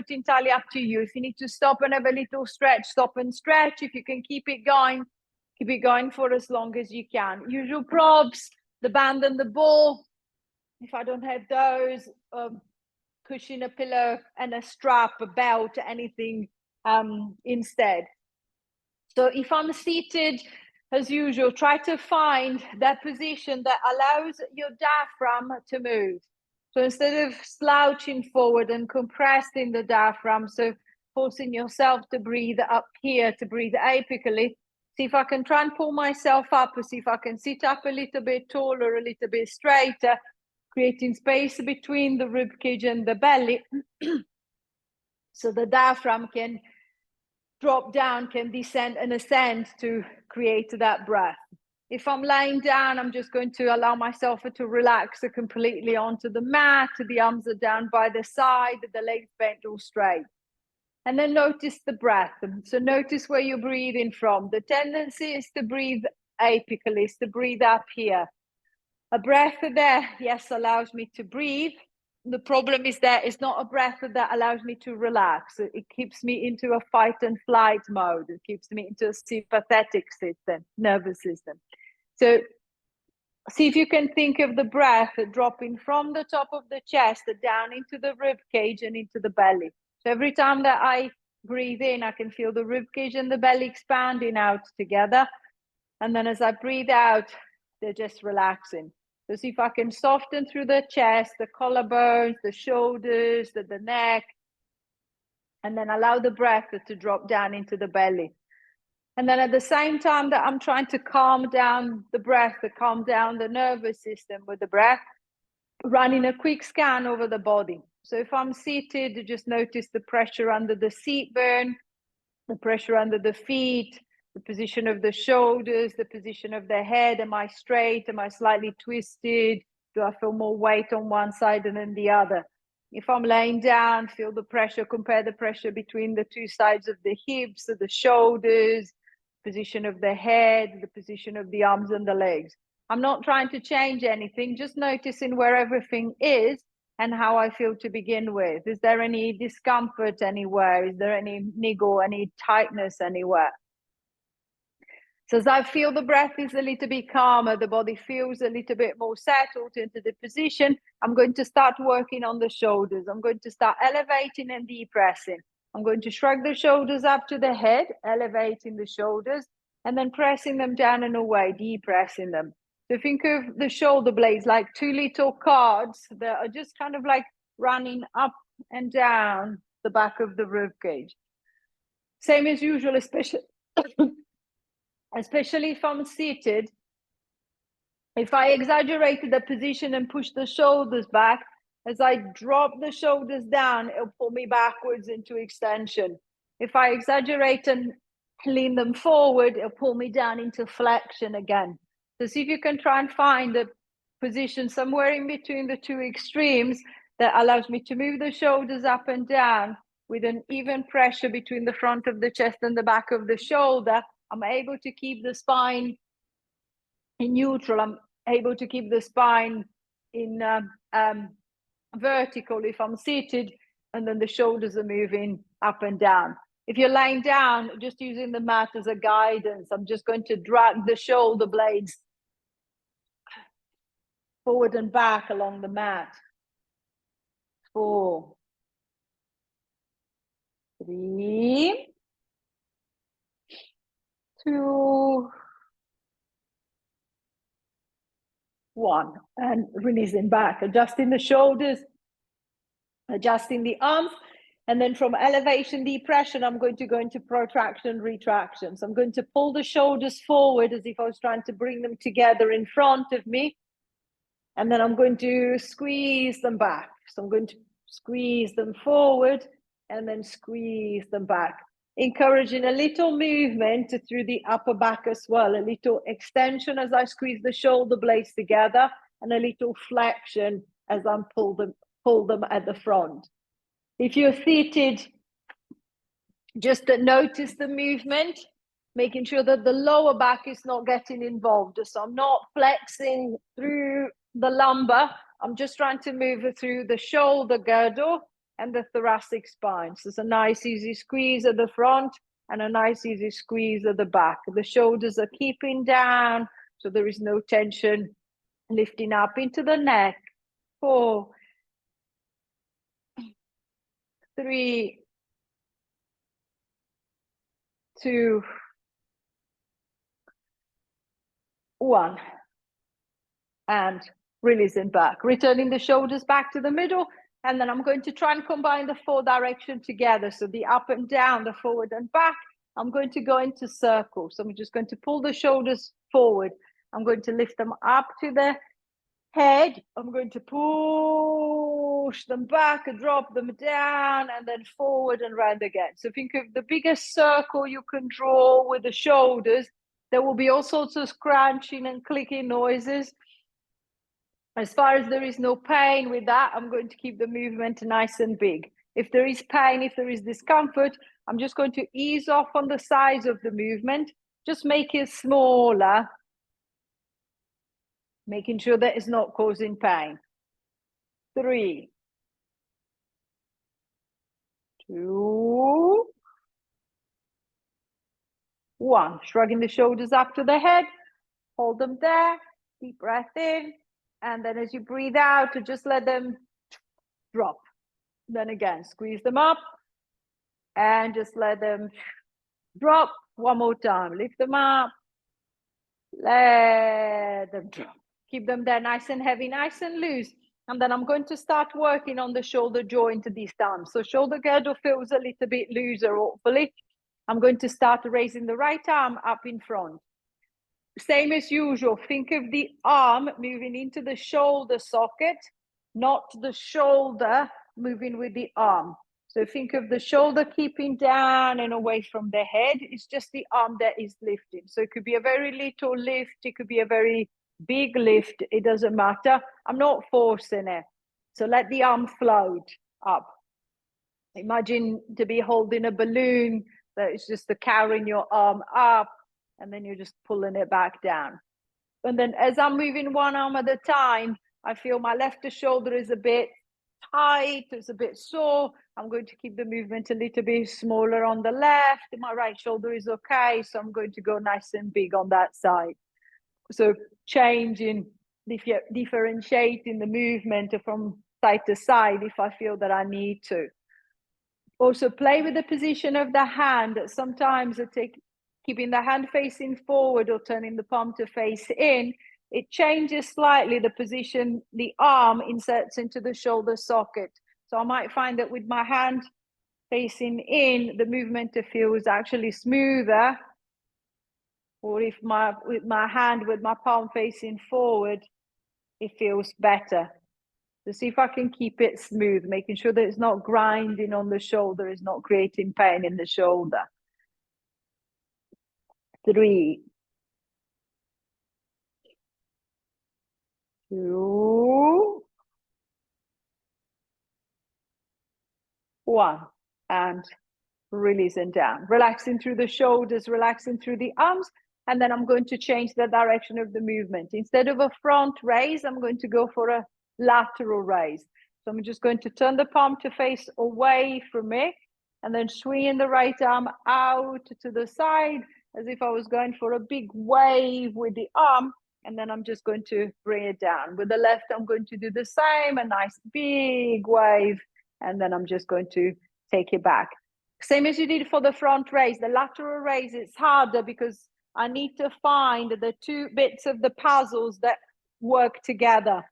absolutely entirely up to you. If you need to stop and have a little stretch, stop and stretch. If you can keep it going for as long as you can. Usual props, the band and the ball. If I don't have those, cushion, a pillow, and a strap, a belt, anything instead. So if I'm seated, as usual, try to find that position that allows your diaphragm to move. So instead of slouching forward and compressing the diaphragm, so forcing yourself to breathe up here, to breathe apically, see if I can try and pull myself up, or see if I can sit up a little bit taller, a little bit straighter, creating space between the rib cage and the belly. So the diaphragm can drop down, can descend and ascend to create that breath. If I'm lying down, I'm just going to allow myself to relax completely onto the mat. The arms are down by the side, the legs bent all straight. And then notice the breath. So notice where you're breathing from. The tendency is to breathe apically, is to breathe up here. A breath there, yes, allows me to breathe. The problem is that it's not a breath that allows me to relax. It keeps me into a fight and flight mode. It keeps me into a sympathetic system, nervous system. So see if you can think of the breath dropping from the top of the chest down into the rib cage and into the belly. So every time that I breathe in, I can feel the rib cage and the belly expanding out together. And then as I breathe out, they're just relaxing. So see if I can soften through the chest, the collarbones, the shoulders, the neck, and then allow the breath to drop down into the belly. And then at the same time that I'm trying to calm down the breath, to calm down the nervous system with the breath, running a quick scan over the body. So if I'm seated, just notice the pressure under the seat bone, the pressure under the feet, the position of the shoulders, the position of the head. Am I straight? Am I slightly twisted? Do I feel more weight on one side and then the other? If I'm laying down, feel the pressure, compare the pressure between the two sides of the hips, the shoulders, position of the head, the position of the arms and the legs. I'm not trying to change anything, just noticing where everything is and how I feel to begin with. Is there any discomfort anywhere? Is there any niggle, any tightness anywhere? So as I feel the breath is a little bit calmer, the body feels a little bit more settled into the position, I'm going to start working on the shoulders. I'm going to start elevating and depressing. I'm going to shrug the shoulders up to the head, elevating the shoulders, and then pressing them down and away, depressing them. So think of the shoulder blades like two little cards that are just kind of like running up and down the back of the rib cage. Same as usual, especially if I'm seated. If I exaggerate the position and push the shoulders back, as I drop the shoulders down, it'll pull me backwards into extension. If I exaggerate and lean them forward, it'll pull me down into flexion again. So see if you can try and find a position somewhere in between the two extremes that allows me to move the shoulders up and down with an even pressure between the front of the chest and the back of the shoulder. I'm able to keep the spine in neutral. I'm able to keep the spine in vertical if I'm seated, and then the shoulders are moving up and down. If you're laying down, just using the mat as a guidance, I'm just going to drag the shoulder blades forward and back along the mat. 4, 3, 2, 1, and releasing back, adjusting the shoulders, adjusting the arms, and then from elevation, depression, I'm going to go into protraction, retraction. So I'm going to pull the shoulders forward as if I was trying to bring them together in front of me, and then I'm going to squeeze them back. So I'm going to squeeze them forward and then squeeze them back, encouraging a little movement through the upper back as well, a little extension as I squeeze the shoulder blades together, and a little flexion as I pull them at the front. If you're seated, just notice the movement, making sure that the lower back is not getting involved. So I'm not flexing through the lumbar. I'm just trying to move it through the shoulder girdle and the thoracic spine. So it's a nice easy squeeze at the front and a nice easy squeeze at the back. The shoulders are keeping down, so there is no tension. Lifting up into the neck. 4, 3, 2, 1. And releasing back. Returning the shoulders back to the middle. And then I'm going to try and combine the 4 directions together. So the up and down, the forward and back. I'm going to go into circles. So I'm just going to pull the shoulders forward. I'm going to lift them up to the head. I'm going to push them back and drop them down and then forward and round again. So think of the biggest circle you can draw with the shoulders. There will be all sorts of scrunching and clicking noises. As far as there is no pain with that, I'm going to keep the movement nice and big. If there is pain, if there is discomfort, I'm just going to ease off on the size of the movement. Just make it smaller, making sure that it's not causing pain. 3, 2, 1. Shrugging the shoulders up to the head. Hold them there. Deep breath in. And then as you breathe out, just let them drop. Then again, squeeze them up. And just let them drop. One more time. Lift them up. Let them drop. Keep them there nice and heavy, nice and loose. And then I'm going to start working on the shoulder joint this time. So shoulder girdle feels a little bit looser, hopefully. I'm going to start raising the right arm up in front. Same as usual, think of the arm moving into the shoulder socket, not the shoulder moving with the arm. So think of the shoulder keeping down and away from the head. It's just the arm that is lifting. So it could be a very little lift. It could be a very big lift. It doesn't matter. I'm not forcing it. So let the arm float up. Imagine to be holding a balloon that is just carrying your arm up, and then you're just pulling it back down. And then as I'm moving one arm at a time, I feel my left shoulder is a bit tight, it's a bit sore. I'm going to keep the movement a little bit smaller on the left. My right shoulder is okay, so I'm going to go nice and big on that side. So changing, differentiating the movement from side to side if I feel that I need to. Also play with the position of the hand. Sometimes keeping the hand facing forward or turning the palm to face in, it changes slightly the position the arm inserts into the shoulder socket. So I might find that with my hand facing in, the movement feels actually smoother. Or if with my palm facing forward, it feels better. To see if I can keep it smooth, making sure that it's not grinding on the shoulder, it's not creating pain in the shoulder. 3, 2, 1. And releasing down. Relaxing through the shoulders, relaxing through the arms. And then I'm going to change the direction of the movement. Instead of a front raise, I'm going to go for a lateral raise. So I'm just going to turn the palm to face away from me and then swinging the right arm out to the side as if I was going for a big wave with the arm. And then I'm just going to bring it down. With the left, I'm going to do the same, a nice big wave. And then I'm just going to take it back. Same as you did for the front raise. The lateral raise, it's harder because I need to find the 2 bits of the puzzles that work together,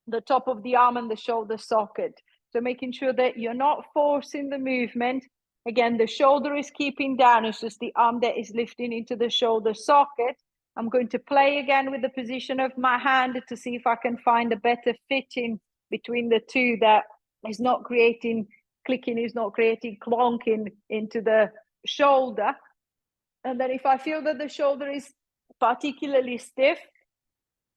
the top of the arm and the shoulder socket. So making sure that you're not forcing the movement. Again, the shoulder is keeping down. It's just the arm that is lifting into the shoulder socket. I'm going to play again with the position of my hand to see if I can find a better fitting between the two that is not creating clicking, is not creating clonking into the shoulder. And then if I feel that the shoulder is particularly stiff,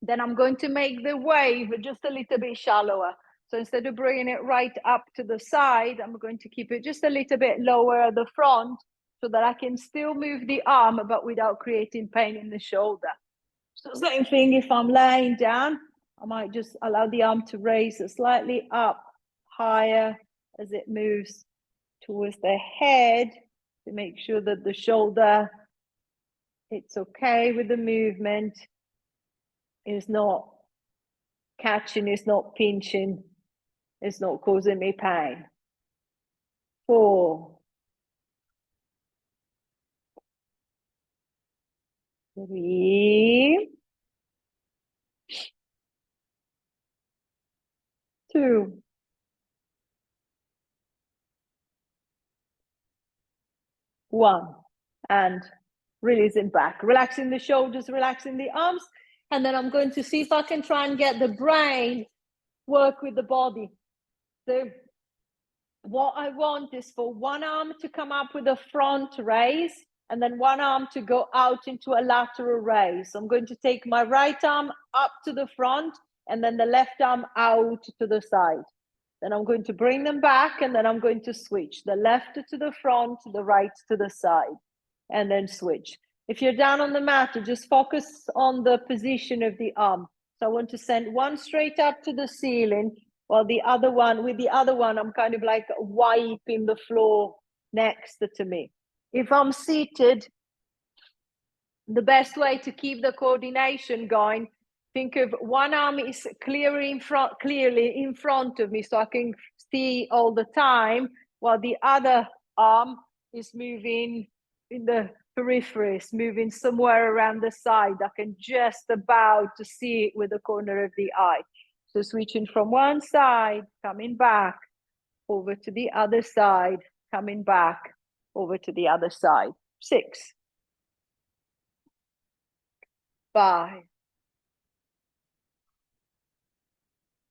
then I'm going to make the wave just a little bit shallower. So instead of bringing it right up to the side, I'm going to keep it just a little bit lower at the front so that I can still move the arm, but without creating pain in the shoulder. So same thing, if I'm laying down, I might just allow the arm to raise slightly up, higher, as it moves towards the head to make sure that the shoulder, it's okay with the movement, is not catching, it's not pinching, it's not causing me pain. 4, 3, 2, 1, and releasing back, relaxing the shoulders, relaxing the arms, and then I'm going to see if I can try and get the brain work with the body. So what I want is for one arm to come up with a front raise, and then one arm to go out into a lateral raise. So I'm going to take my right arm up to the front, and then the left arm out to the side. Then I'm going to bring them back, and then I'm going to switch the left to the front, the right to the side, and then switch. If you're down on the mat, just focus on the position of the arm. So I want to send one straight up to the ceiling, while the other one, with the other one, I'm kind of like wiping the floor next to me. If I'm seated, the best way to keep the coordination going, think of one arm is clearly in front of me, so I can see all the time, while the other arm is moving in the peripheries, moving somewhere around the side. I can just about to see it with the corner of the eye. So switching from one side, coming back, over to the other side, coming back, over to the other side. 6, 5,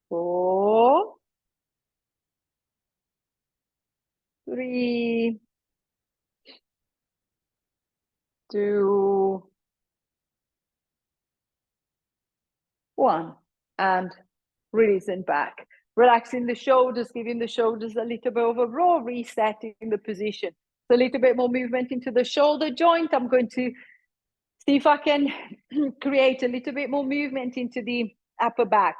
4, 3, 2, 1, and releasing back. Relaxing the shoulders, giving the shoulders a little bit of a roll, resetting the position. So a little bit more movement into the shoulder joint. I'm going to see if I can create a little bit more movement into the upper back.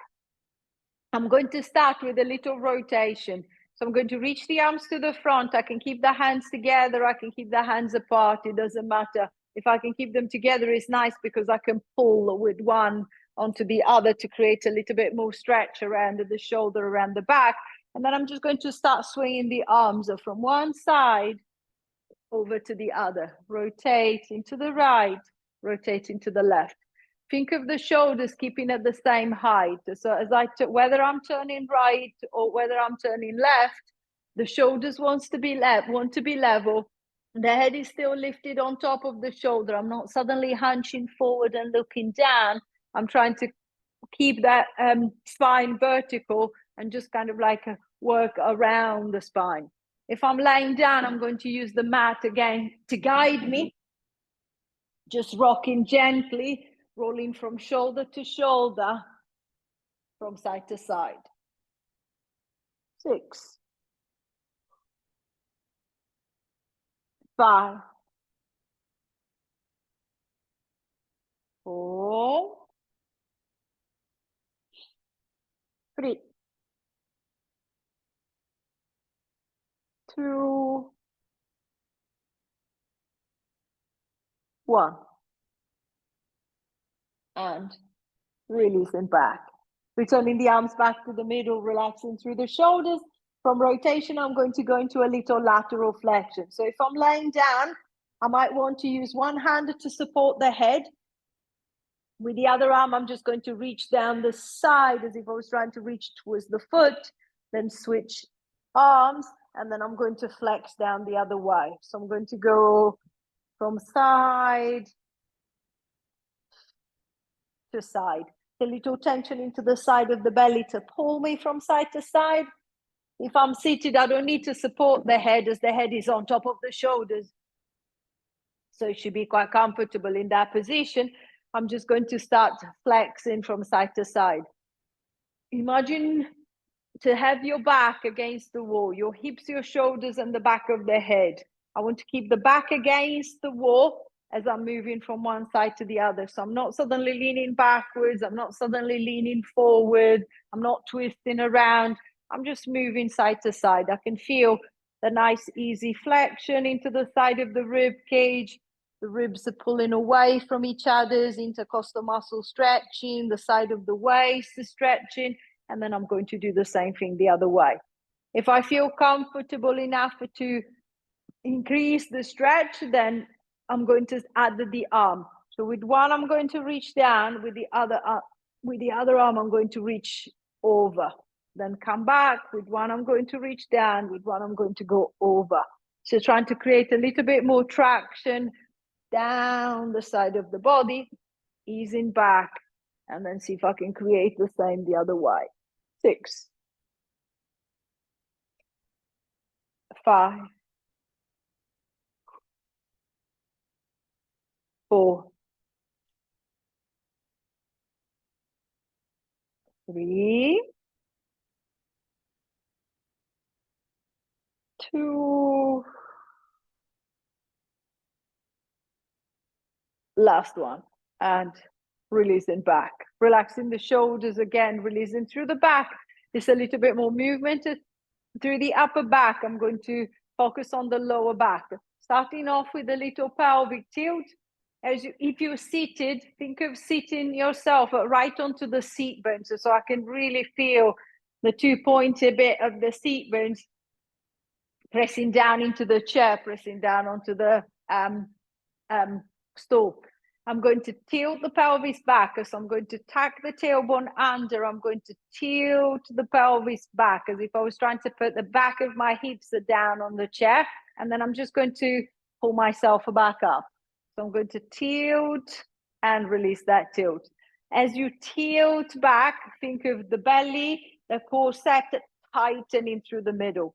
I'm going to start with a little rotation. So I'm going to reach the arms to the front. I can keep the hands together. I can keep the hands apart. It doesn't matter. If I can keep them together, it's nice because I can pull with one onto the other to create a little bit more stretch around the shoulder, around the back. And then I'm just going to start swinging the arms from one side over to the other. Rotating to the right, rotating to the left. Think of the shoulders keeping at the same height. So as whether I'm turning right or whether I'm turning left, the shoulders want to be level. The head is still lifted on top of the shoulder. I'm not suddenly hunching forward and looking down. I'm trying to keep that spine vertical and just kind of like work around the spine. If I'm laying down, I'm going to use the mat again to guide me. Just rocking gently, rolling from shoulder to shoulder, from side to side. 6, 5, 4, 3, 2, 1. And releasing back. Returning the arms back to the middle, relaxing through the shoulders. From rotation, I'm going to go into a little lateral flexion. So if I'm laying down, I might want to use one hand to support the head. With the other arm, I'm just going to reach down the side as if I was trying to reach towards the foot, then switch arms, and then I'm going to flex down the other way. So I'm going to go from side to side. A little tension into the side of the belly to pull me from side to side. If I'm seated, I don't need to support the head as the head is on top of the shoulders. So it should be quite comfortable in that position. I'm just going to start flexing from side to side. Imagine to have your back against the wall, your hips, your shoulders, and the back of the head. I want to keep the back against the wall as I'm moving from one side to the other. So I'm not suddenly leaning backwards. I'm not suddenly leaning forward. I'm not twisting around. I'm just moving side to side. I can feel the nice easy flexion into the side of the rib cage. The ribs are pulling away from each other's intercostal muscle stretching, the side of the waist is stretching, and then I'm going to do the same thing the other way. If I feel comfortable enough to increase the stretch, then I'm going to add the arm. So with one, I'm going to reach down, with the other arm, I'm going to reach over. Then come back, with one, I'm going to reach down, with one, I'm going to go over. So trying to create a little bit more traction down the side of the body, easing back, and then see if I can create the same the other way. 6, 5, 4, 3, 2, last one, and releasing back, relaxing the shoulders again, releasing through the back. There's a little bit more movement through the upper back. I'm going to focus on the lower back, starting off with a little pelvic tilt. If you're seated, think of sitting yourself right onto the seat bones, so I can really feel the 2 pointy bit of the seat bones pressing down into the chair, pressing down onto the stool. I'm going to tilt the pelvis back, so I'm going to tuck the tailbone under. I'm going to tilt the pelvis back as if I was trying to put the back of my hips down on the chair, and then I'm just going to pull myself back up. So I'm going to tilt and release that tilt. As you tilt back, think of the belly, the corset tightening through the middle.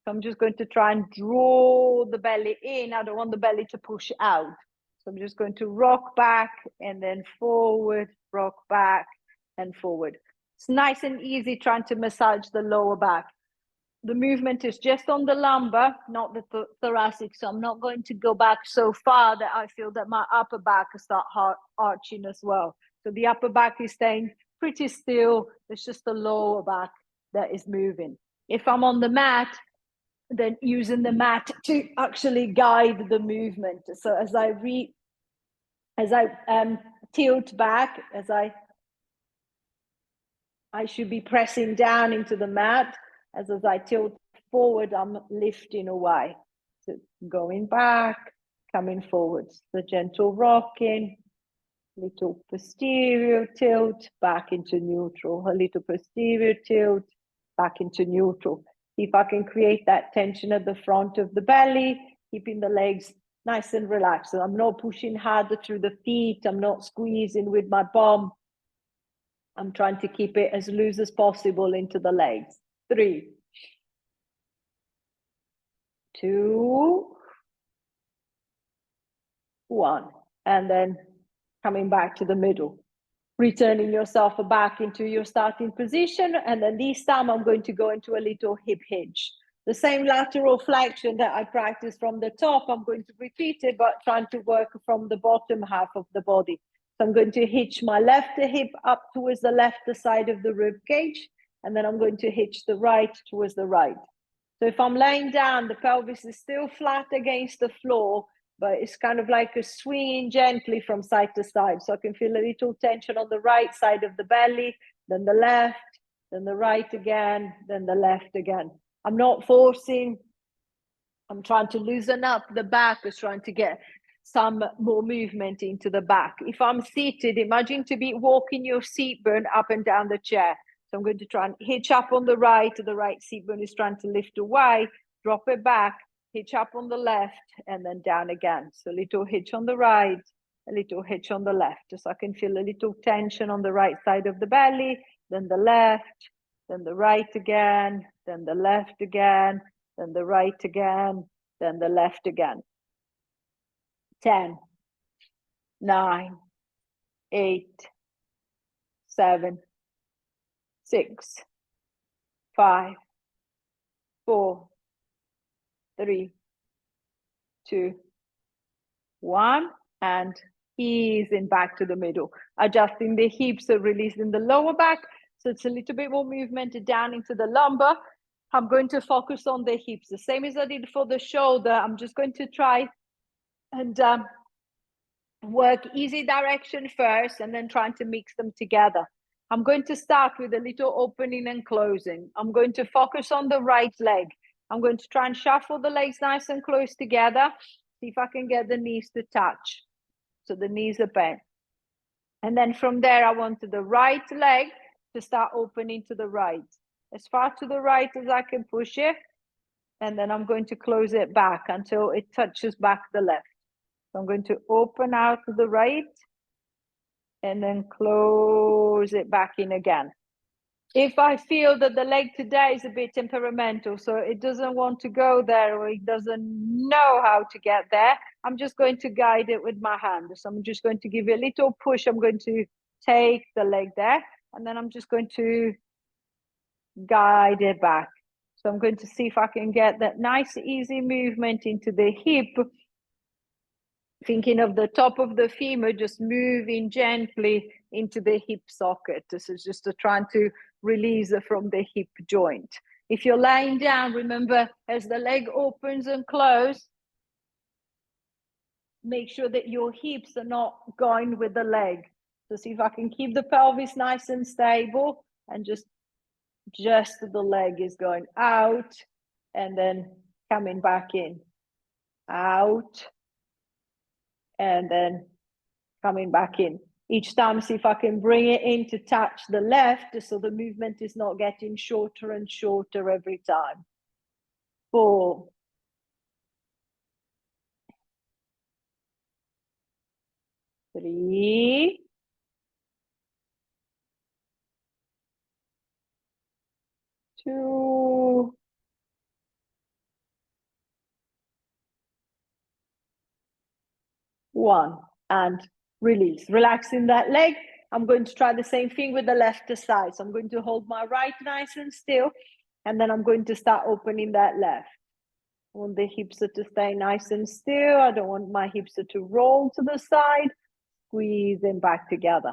So I'm just going to try and draw the belly in. I don't want the belly to push out. So I'm just going to rock back and then forward, rock back and forward. It's nice and easy trying to massage the lower back. The movement is just on the lumbar, not the thoracic. So I'm not going to go back so far that I feel that my upper back start arching as well. So the upper back is staying pretty still. It's just the lower back that is moving. If I'm on the mat, then using the mat to actually guide the movement. So as I tilt back, as I should be pressing down into the mat. As I tilt forward, I'm lifting away. So going back, coming forwards, the gentle rocking, little posterior tilt, back into neutral, a little posterior tilt, back into neutral. See if I can create that tension at the front of the belly, keeping the legs nice and relaxed. So I'm not pushing harder through the feet. I'm not squeezing with my bum. I'm trying to keep it as loose as possible into the legs. 3, 2, 1. And then coming back to the middle. Returning yourself back into your starting position. And then this time I'm going to go into a little hip hinge. The same lateral flexion that I practiced from the top, I'm going to repeat it, but trying to work from the bottom half of the body. So I'm going to hitch my left hip up towards the left side of the rib cage, and then I'm going to hitch the right towards the right. So if I'm laying down, the pelvis is still flat against the floor, but it's kind of like a swinging gently from side to side. So I can feel a little tension on the right side of the belly, then the left, then the right again, then the left again. I'm not forcing. I'm trying to loosen up the back, is trying to get some more movement into the back. If I'm seated, imagine to be walking your seat bone up and down the chair. So I'm going to try and hitch up on the right seat bone is trying to lift away, drop it back, hitch up on the left, and then down again. So a little hitch on the right, a little hitch on the left. So I can feel a little tension on the right side of the belly, then the left, then the right again, then the left again, then the right again, then the left again. 10, 9, 8, 7, 6, 5, 4, 3, 2, 1, and easing back to the middle, adjusting the hips, so releasing the lower back, So it's a little bit more movement down into the lumbar. I'm going to focus on the hips, the same as I did for the shoulder. I'm just going to try and work easy direction first and then trying to mix them together. I'm going to start with a little opening and closing. I'm going to focus on the right leg. I'm going to try and shuffle the legs nice and close together. See if I can get the knees to touch. So the knees are bent. And then from there, I want the right leg to start opening to the right. As far to the right as I can push it. And then I'm going to close it back until it touches back the left. So I'm going to open out to the right and then close it back in again. If I feel that the leg today is a bit temperamental, so it doesn't want to go there or it doesn't know how to get there, I'm just going to guide it with my hand. So I'm just going to give it a little push. I'm going to take the leg there and then I'm just going to guide it back. So I'm going to see if I can get that nice, easy movement into the hip. Thinking of the top of the femur, just moving gently into the hip socket. This is just trying to release it from the hip joint. If you're lying down, remember, as the leg opens and closes, make sure that your hips are not going with the leg. So see if I can keep the pelvis nice and stable and just the leg is going out and then coming back in, out, and then coming back in. Each time, see if I can bring it in to touch the left so the movement is not getting shorter and shorter every time. 4, 3, 2, 1, and release. Relaxing that leg. I'm going to try the same thing with the left side. So I'm going to hold my right nice and still, and then I'm going to start opening that left. I want the hips to stay nice and still. I don't want my hips to roll to the side. Squeeze them back together.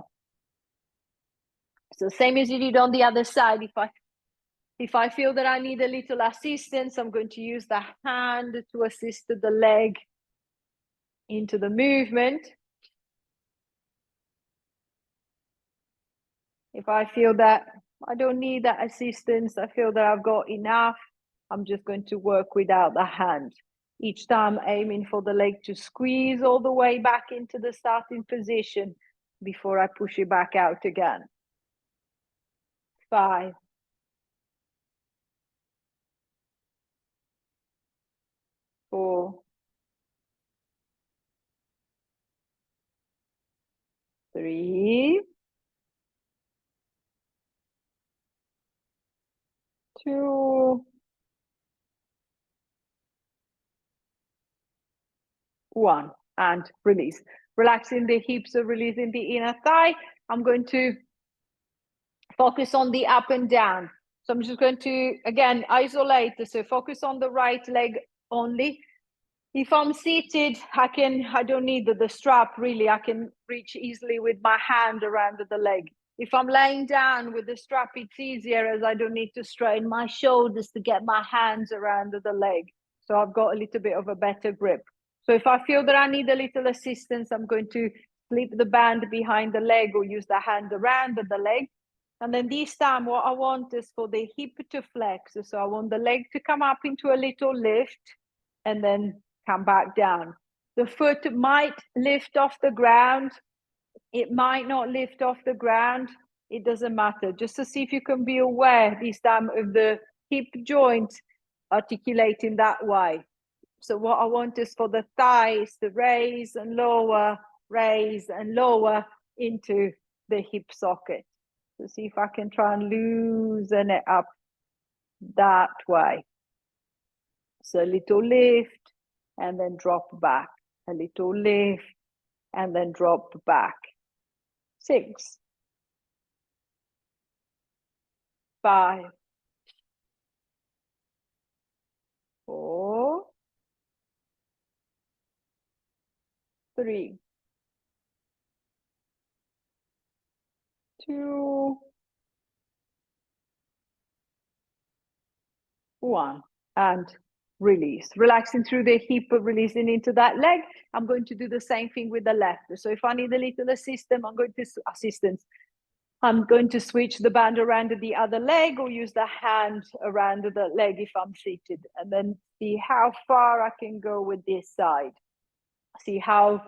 So same as you did on the other side. If I feel that I need a little assistance, I'm going to use the hand to assist the leg into the movement. If I feel that I don't need that assistance, I feel that I've got enough, I'm just going to work without the hand. Each time aiming for the leg to squeeze all the way back into the starting position before I push it back out again. 5, 4, 3, 2, 1, and release. Relaxing the hips, so releasing the inner thigh. I'm going to focus on the up and down. So I'm just going to, again, isolate. So focus on the right leg only. If I'm seated, I don't need the strap really. I can reach easily with my hand around the leg. If I'm laying down with the strap, it's easier as I don't need to strain my shoulders to get my hands around the leg. So I've got a little bit of a better grip. So if I feel that I need a little assistance, I'm going to slip the band behind the leg or use the hand around the leg. And then this time, what I want is for the hip to flex. So I want the leg to come up into a little lift and then come back down. The foot might lift off the ground. It might not lift off the ground. It doesn't matter. Just to see if you can be aware this time of the hip joint articulating that way. So what I want is for the thighs to raise and lower into the hip socket. So see if I can try and loosen it up that way. So a little lift and then drop back. A little lift and then drop back. 6, 5, 4, 3, 2, 1, and release. Relaxing through the hip, releasing into that leg. I'm going to do the same thing with the left. So if I need a little assistance, I'm going to switch the band around the other leg or use the hand around the leg if I'm seated, and then see how far I can go with this side. See how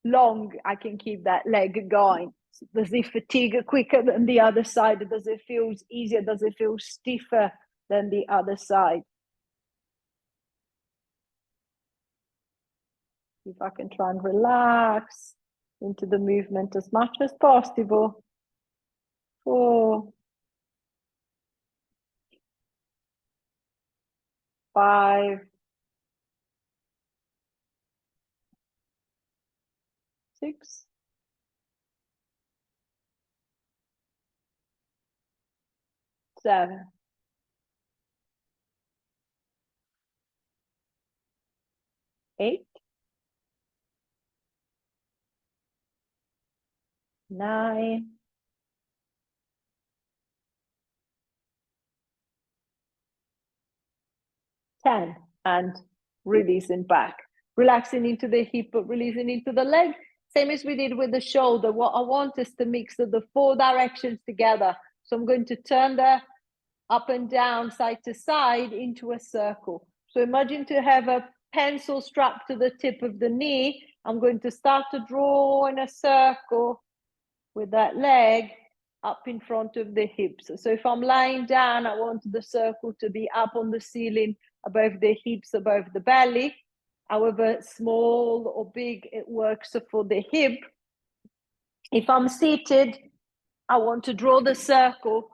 long I can keep that leg going. Does it fatigue quicker than the other side? Does it feel easier? Does it feel stiffer than the other side? If I can try and relax into the movement as much as possible. 4, 5, 6, 7, 8, 9, 10, and releasing back. Relaxing into the hip, but releasing into the leg. Same as we did with the shoulder. What I want is to mix the 4 directions together. So I'm going to turn the up and down, side to side, into a circle. So imagine to have a pencil strapped to the tip of the knee. I'm going to start to draw in a circle with that leg up in front of the hips. So if I'm lying down, I want the circle to be up on the ceiling, above the hips, above the belly. However small or big it works for the hip. If I'm seated, I want to draw the circle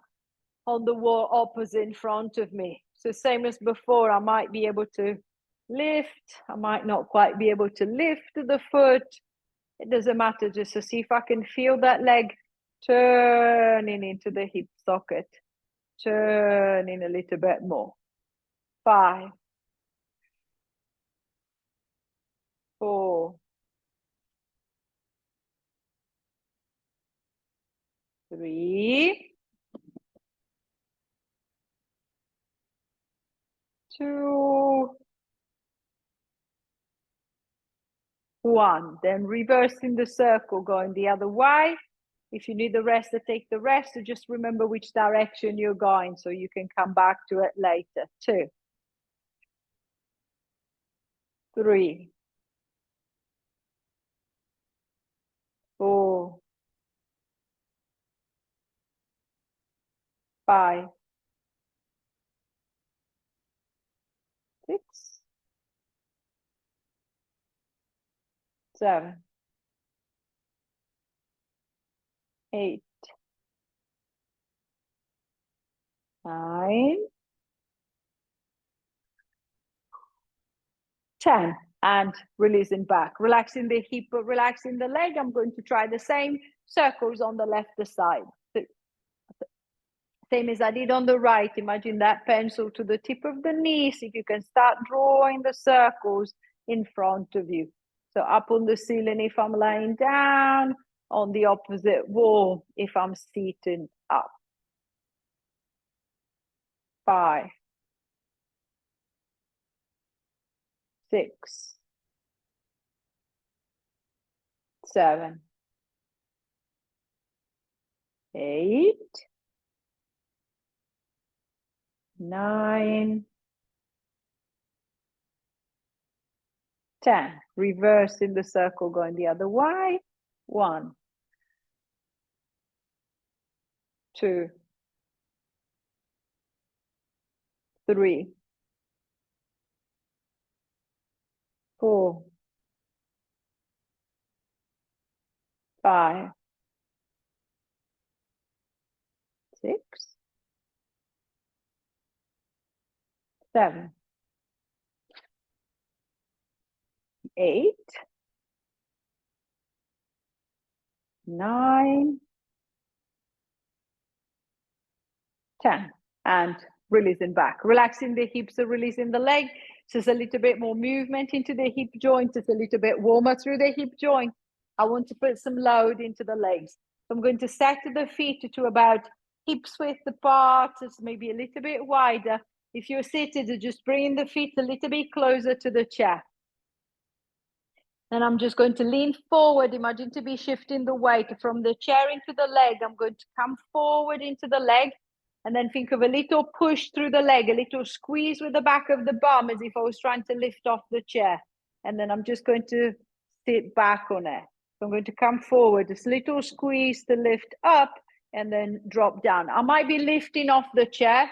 on the wall opposite in front of me. So same as before, I might be able to lift, I might not quite be able to lift the foot. It doesn't matter, just to see if I can feel that leg turning into the hip socket, turning a little bit more. 5, 4, 3, 2, 1. Then reversing the circle, going the other way. If you need the rest, to take the rest. So just remember which direction you're going so you can come back to it later. 2, 3, 4, 5, 6, 7, 8, 9, 10, and releasing back. Relaxing the hip, relaxing the leg. I'm going to try the same circles on the left side. Same as I did on the right. Imagine that pencil to the tip of the knee. See if you can start drawing the circles in front of you. So up on the ceiling if I'm lying down, on the opposite wall if I'm seated up. 5, 6, 7, 8, 9, 10. Reversing the circle, going the other way. 1, 2, 3, 4, 5, 6, 7, 8, 9, 10, and releasing back. Relaxing the hips, releasing the leg. So it's a little bit more movement into the hip joint. It's a little bit warmer through the hip joint. I want to put some load into the legs. So I'm going to set the feet to about hips width apart. It's maybe a little bit wider. If you're seated, just bring the feet a little bit closer to the chair. And I'm just going to lean forward. Imagine to be shifting the weight from the chair into the leg. I'm going to come forward into the leg and then think of a little push through the leg, a little squeeze with the back of the bum as if I was trying to lift off the chair. And then I'm just going to sit back on it. So I'm going to come forward, this little squeeze to lift up and then drop down. I might be lifting off the chair.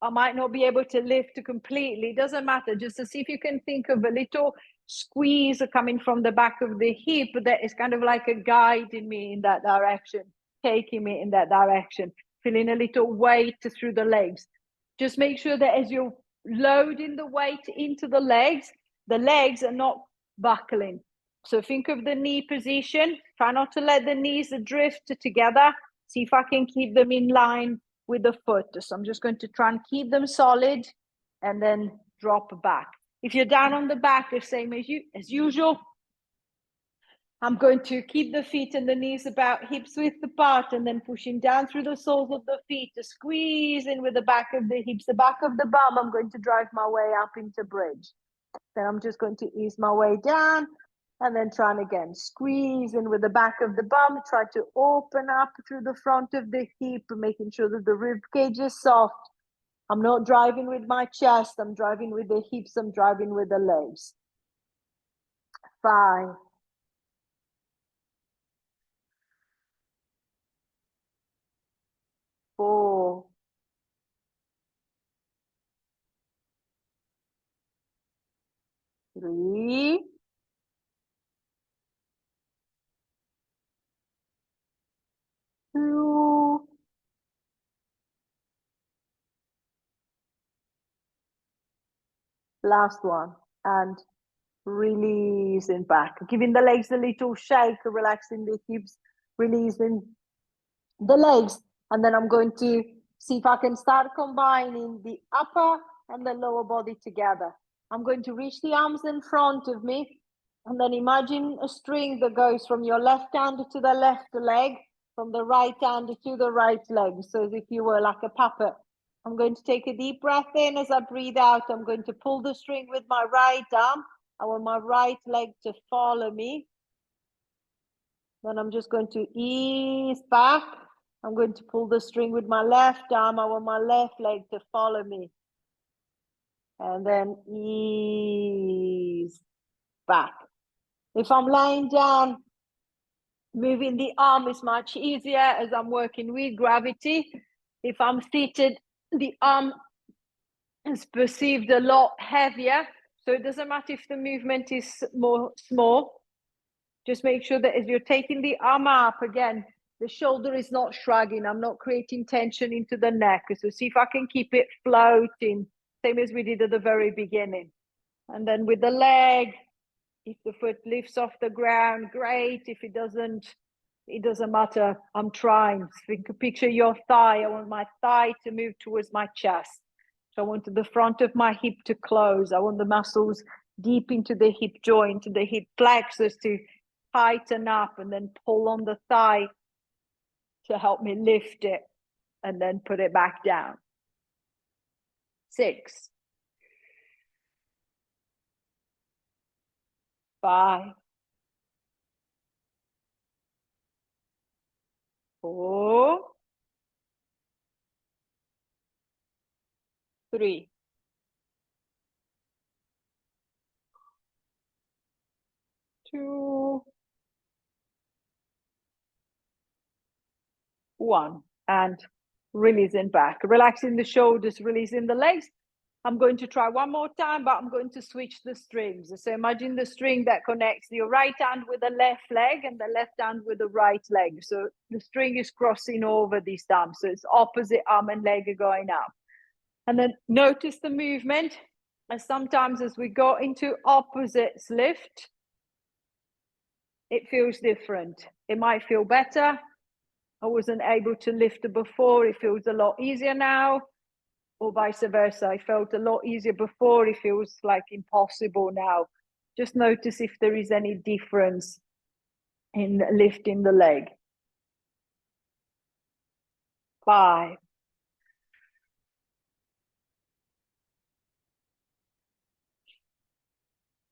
I might not be able to lift completely. It doesn't matter. Just to see if you can think of a little squeeze coming from the back of the hip that is kind of like a guiding me in that direction, taking me in that direction, feeling a little weight through the legs. Just make sure that as you're loading the weight into the legs are not buckling. So think of the knee position. Try not to let the knees drift together. See if I can keep them in line with the foot. So I'm just going to try and keep them solid and then drop back. If you're down on the back, the same as usual. I'm going to keep the feet and the knees about hips width apart and then pushing down through the soles of the feet to squeeze in with the back of the hips, the back of the bum. I'm going to drive my way up into bridge. Then I'm just going to ease my way down and then try and again squeeze in with the back of the bum. Try to open up through the front of the hip, making sure that the rib cage is soft. I'm not driving with my chest. I'm driving with the hips. I'm driving with the legs. 5, 4, 3, 2, last one, and releasing back, giving the legs a little shake, relaxing the hips, releasing the legs. And then I'm going to see if I can start combining the upper and the lower body together. I'm going to reach the arms in front of me and then imagine a string that goes from your left hand to the left leg, from the right hand to the right leg. So as if you were like a puppet. I'm going to take a deep breath in. As I breathe out, I'm going to pull the string with my right arm. I want my right leg to follow me. Then I'm just going to ease back. I'm going to pull the string with my left arm. I want my left leg to follow me. And then ease back. If I'm lying down, moving the arm is much easier as I'm working with gravity. If I'm seated, the arm is perceived a lot heavier. So it doesn't matter if the movement is more small. Just make sure that as you're taking the arm up, again, the shoulder is not shrugging. I'm not creating tension into the neck. So see if I can keep it floating, same as we did at the very beginning. And then with the leg, if the foot lifts off the ground, great. If it doesn't matter. I'm trying. Picture your thigh. I want my thigh to move towards my chest. So I want the front of my hip to close. I want the muscles deep into the hip joint, the hip plexus to tighten up and then pull on the thigh to help me lift it and then put it back down. 6, 5, 4, 3, 2, 1, and releasing back, relaxing the shoulders, releasing the legs. I'm going to try one more time, but I'm going to switch the strings. So imagine the string that connects your right hand with the left leg and the left hand with the right leg. So the string is crossing over this time. So it's opposite arm and leg are going up. And then notice the movement. And sometimes as we go into opposites lift, it feels different. It might feel better. I wasn't able to lift it before. It feels a lot easier now. Or vice versa. I felt a lot easier before. It feels like impossible now. Just notice if there is any difference in lifting the leg. 5,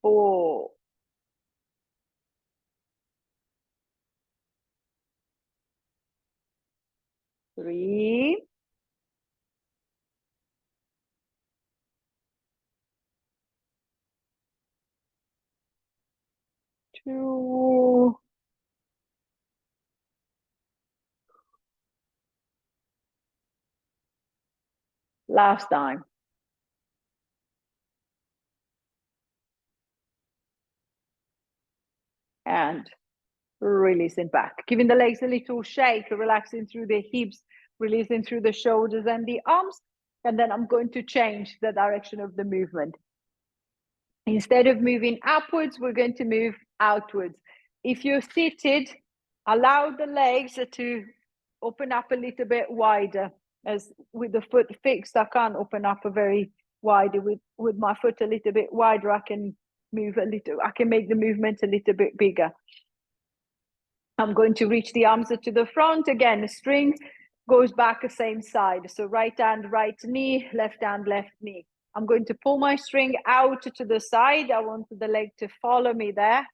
4, 3, 2, last time. And releasing back, giving the legs a little shake, relaxing through the hips, releasing through the shoulders and the arms. And then I'm going to change the direction of the movement. Instead of moving upwards, we're going to move outwards. If you're seated, allow the legs to open up a little bit wider. As with the foot fixed, I can't open up a very wide. With my foot a little bit wider, I can move a little, I can make the movement a little bit bigger. I'm going to reach the arms to the front. Again, the string goes back the same side. So right hand, right knee, left hand, left knee. I'm going to pull my string out to the side. I want the leg to follow me there.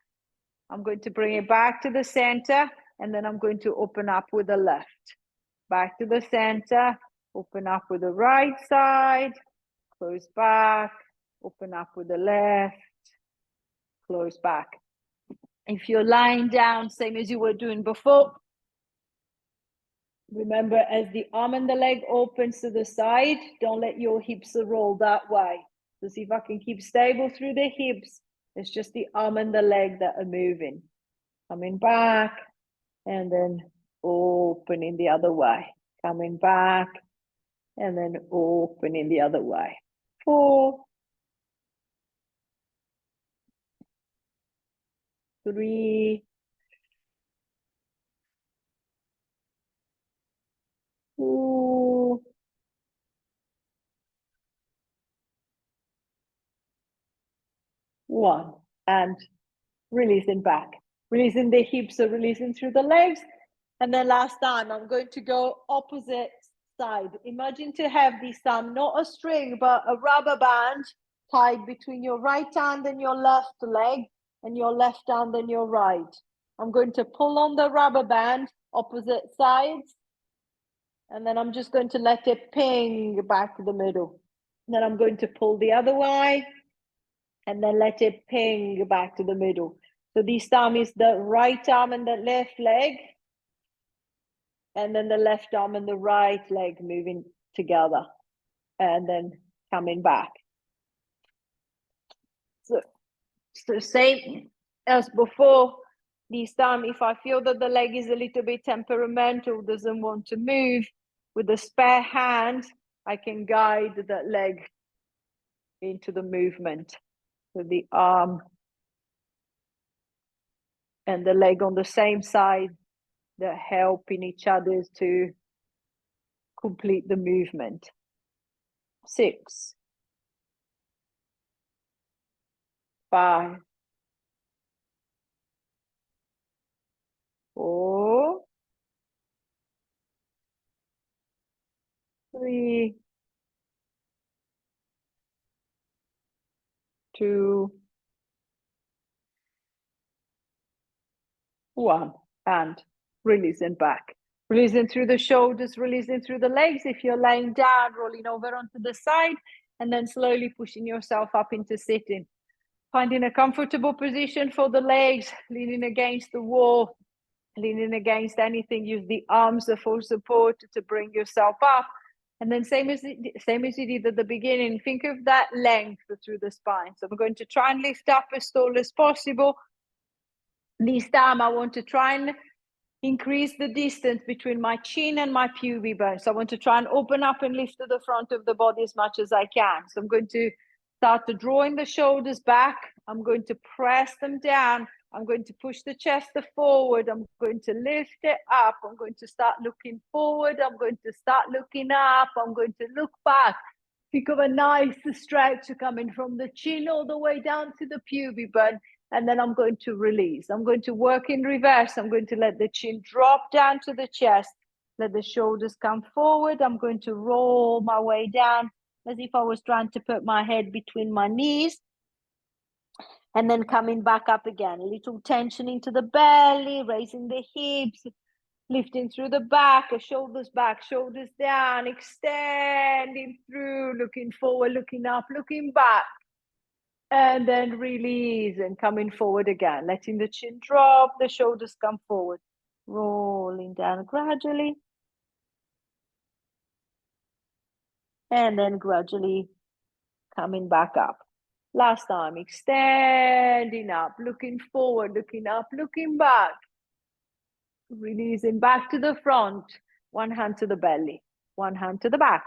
I'm going to bring it back to the center, and then I'm going to open up with the left. Back to the center, open up with the right side, close back, open up with the left, close back. If you're lying down, same as you were doing before, remember, as the arm and the leg opens to the side, don't let your hips roll that way. So see if I can keep stable through the hips. It's just the arm and the leg that are moving. Coming back and then opening the other way. Coming back and then opening the other way. 4, 3, 2, 1, and releasing back. Releasing the hips, so releasing through the legs. And then last time, I'm going to go opposite side. Imagine to have this time, not a string, but a rubber band tied between your right hand and your left leg, and your left hand and your right. I'm going to pull on the rubber band, opposite sides, and then I'm just going to let it ping back to the middle. And then I'm going to pull the other way, and then let it ping back to the middle. So this time is the right arm and the left leg, and then the left arm and the right leg moving together, and then coming back. So same as before. This time, if I feel that the leg is a little bit temperamental, doesn't want to move, with the spare hand, I can guide that leg into the movement. So the arm and the leg on the same side, they're helping each other to complete the movement. 6, 5, 4, 3, 2, 1, and releasing back. Releasing through the shoulders, releasing through the legs. If you're laying down, rolling over onto the side, and then slowly pushing yourself up into sitting. Finding a comfortable position for the legs, leaning against the wall, leaning against anything. Use the arms for support to bring yourself up. And then same as you did at the beginning, think of that length through the spine. So I'm going to try and lift up as tall as possible. This time I want to try and increase the distance between my chin and my pubic bone. So I want to try and open up and lift to the front of the body as much as I can. So I'm going to start drawing the shoulders back. I'm going to press them down. I'm going to push the chest forward. I'm going to lift it up. I'm going to start looking forward. I'm going to start looking up. I'm going to look back. Think of a nice stretch coming from the chin all the way down to the pubic bone. And then I'm going to release. I'm going to work in reverse. I'm going to let the chin drop down to the chest. Let the shoulders come forward. I'm going to roll my way down as if I was trying to put my head between my knees. And then coming back up again, a little tension into the belly, raising the hips, lifting through the back, shoulders back, shoulders down, extending through, looking forward, looking up, looking back. And then release and coming forward again, letting the chin drop, the shoulders come forward, rolling down gradually. And then gradually coming back up. Last time, extending up, looking forward, looking up, looking back. Releasing back to the front, one hand to the belly, one hand to the back.